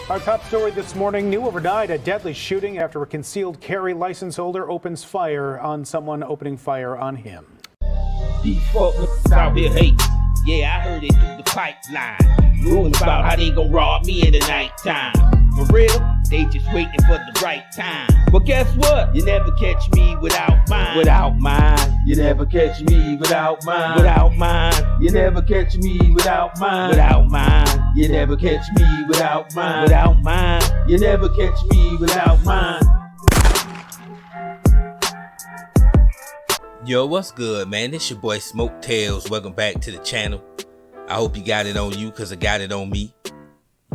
Our top story this morning, new overnight, a deadly shooting after a concealed carry license holder opens fire on someone opening fire on him. These folks out here hate. Yeah, I heard it through the pipeline. Rumors about how they gon' rob me in the nighttime. For real, they just waiting for the right time. But guess what? You never catch me without mine. Without mine. You never catch me without mine. Without mine. You never catch me without mine. Without mine. You never catch me without mine. Without mine. You never catch me without mine. Yo, what's good, man? It's your boy Smoke Tails. Welcome back to the channel. I hope you got it on you because I got it on me.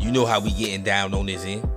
You know how we getting down on this end.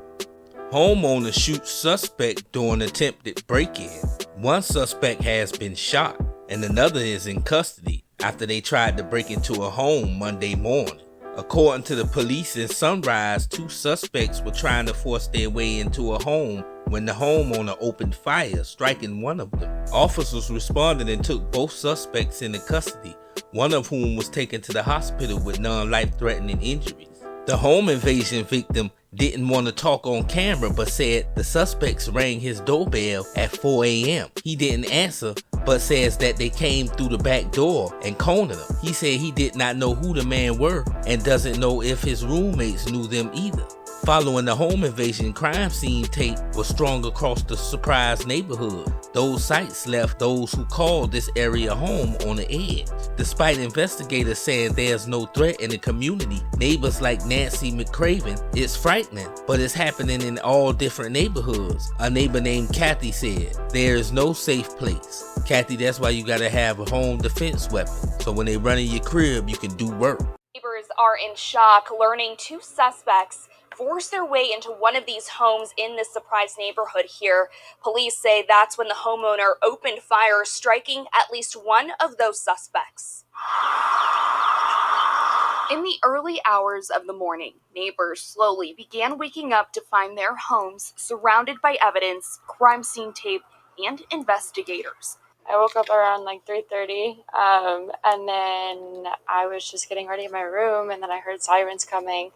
Homeowner shoots suspect during attempted break-in. One suspect has been shot and another is in custody after they tried to break into a home Monday morning. According to the police in Sunrise, two suspects were trying to force their way into a home when the homeowner opened fire, striking one of them. Officers responded and took both suspects into custody, one of whom was taken to the hospital with non-life-threatening injuries. The home invasion victim didn't want to talk on camera but said the suspects rang his doorbell at 4 a.m. He didn't answer but says that they came through the back door and cornered him. He said he did not know who the man were and doesn't know if his roommates knew them either. Following the home invasion, crime scene tape was strung across the Surprise neighborhood. Those sites left those who called this area home on the edge. Despite investigators saying there's no threat in the community, neighbors like Nancy McCraven, it's frightening, but it's happening in all different neighborhoods. A neighbor named Kathy said, there is no safe place. Kathy, that's why you gotta have a home defense weapon, so when they run in your crib, you can do work. Neighbors are in shock learning two suspects forced their way into one of these homes in this Surprise neighborhood here. Police say that's when the homeowner opened fire, striking at least one of those suspects. In the early hours of the morning, neighbors slowly began waking up to find their homes surrounded by evidence, crime scene tape, and investigators. I woke up around like 3:30, and then I was just getting ready in my room, and then I heard sirens coming.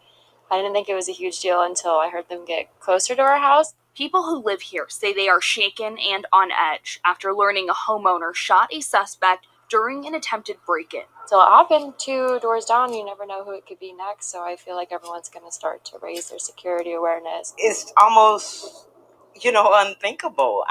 I didn't think it was a huge deal until I heard them get closer to our house. People who live here say they are shaken and on edge after learning a homeowner shot a suspect during an attempted break-in. So it happened 2 doors down. You never know who it could be next, so I feel like everyone's going to start to raise their security awareness. It's almost, unthinkable.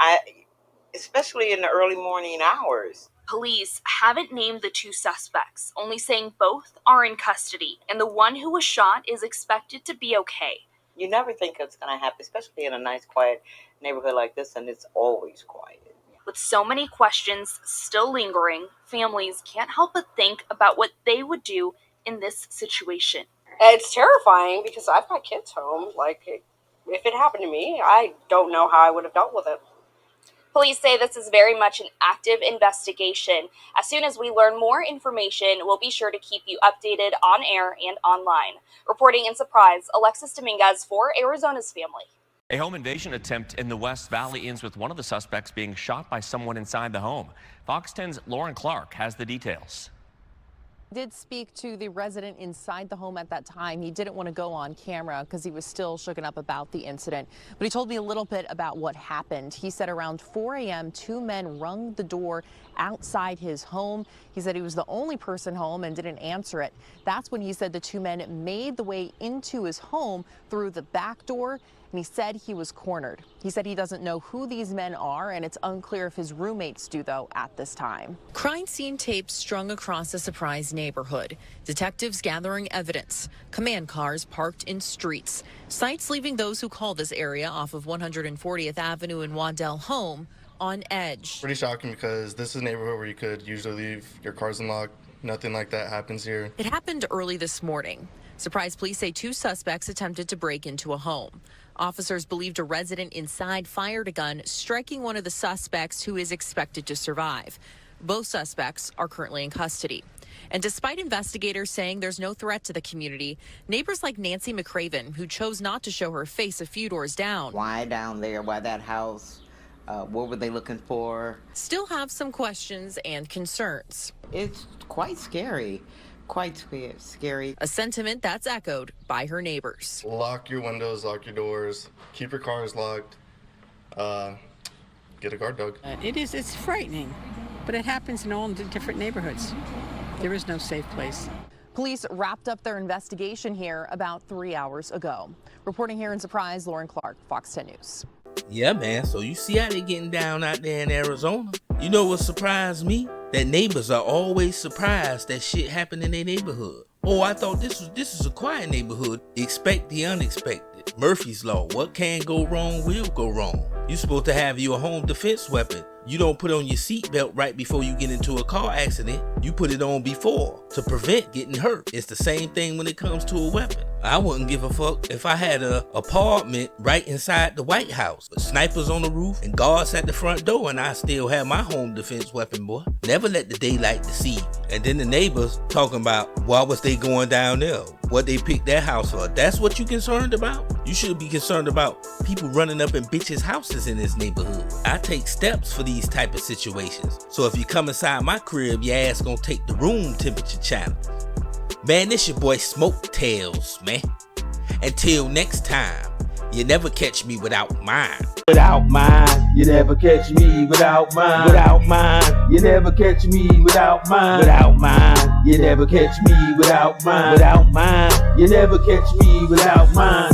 Especially in the early morning hours. Police haven't named the two suspects, only saying both are in custody, and the one who was shot is expected to be okay. You never think it's going to happen, especially in a nice, quiet neighborhood like this, and it's always quiet. With so many questions still lingering, families can't help but think about what they would do in this situation. It's terrifying because I've got kids home. If it happened to me, I don't know how I would have dealt with it. Police say this is very much an active investigation. As soon as we learn more information, we'll be sure to keep you updated on air and online. Reporting in Surprise, Alexis Dominguez for Arizona's Family. A home invasion attempt in the West Valley ends with one of the suspects being shot by someone inside the home. Fox 10's Lauren Clark has the details. Did speak to the resident inside the home at that time. He didn't want to go on camera because he was still shooken up about the incident. But he told me a little bit about what happened. He said around 4 a.m., 2 men rung the door outside his home. He said he was the only person home and didn't answer it. That's when he said the 2 men made the way into his home through the back door. And he said he was cornered. He said he doesn't know who these men are, and it's unclear if his roommates do, though, at this time. Crime scene tape strung across the Surprise neighborhood. Detectives gathering evidence. Command cars parked in streets. Sites leaving those who call this area off of 140th Avenue in Waddell home on edge. Pretty shocking because this is a neighborhood where you could usually leave your cars unlocked. Nothing like that happens here. It happened early this morning. Surprise police say 2 suspects attempted to break into a home. Officers believed a resident inside fired a gun, striking one of the suspects who is expected to survive. Both suspects are currently in custody. And despite investigators saying there's no threat to the community, neighbors like Nancy McCraven, who chose not to show her face a few doors down. Why down there? Why that house? What were they looking for? Still have some questions and concerns. It's quite scary Quite scary. A sentiment that's echoed by her neighbors. Lock your windows, lock your doors, keep your cars locked, get a guard dog. It's frightening, but it happens in all the different neighborhoods. There is no safe place. Police wrapped up their investigation here about 3 hours ago. Reporting here in Surprise, Lauren Clark, Fox 10 News. Yeah, man, so you see how they getting down out there in Arizona. You know what surprised me? That neighbors are always surprised that shit happened in their neighborhood. Oh, I thought this is a quiet neighborhood. Expect the unexpected. Murphy's Law. What can go wrong will go wrong. You're supposed to have your home defense weapon. You don't put on your seatbelt right before you get into a car accident. You put it on before to prevent getting hurt. It's the same thing when it comes to a weapon. I wouldn't give a fuck if I had an apartment right inside the White House with snipers on the roof and guards at the front door, and I still have my home defense weapon, boy. Never let the daylight deceive. And then the neighbors talking about why was they going down there? What they picked that house for? That's what you concerned about? You should be concerned about people running up in bitches' houses in this neighborhood. I take steps for these type of situations. So if you come inside my crib, your ass gonna take the room temperature challenge. Man, this your boy Smoke Tails, man. Until next time, you never catch me without mine. Without mine, you never catch me without mine. Without mine, you never catch me without mine. Without mine, you never catch me without mine. Without mine, you never catch me without mine.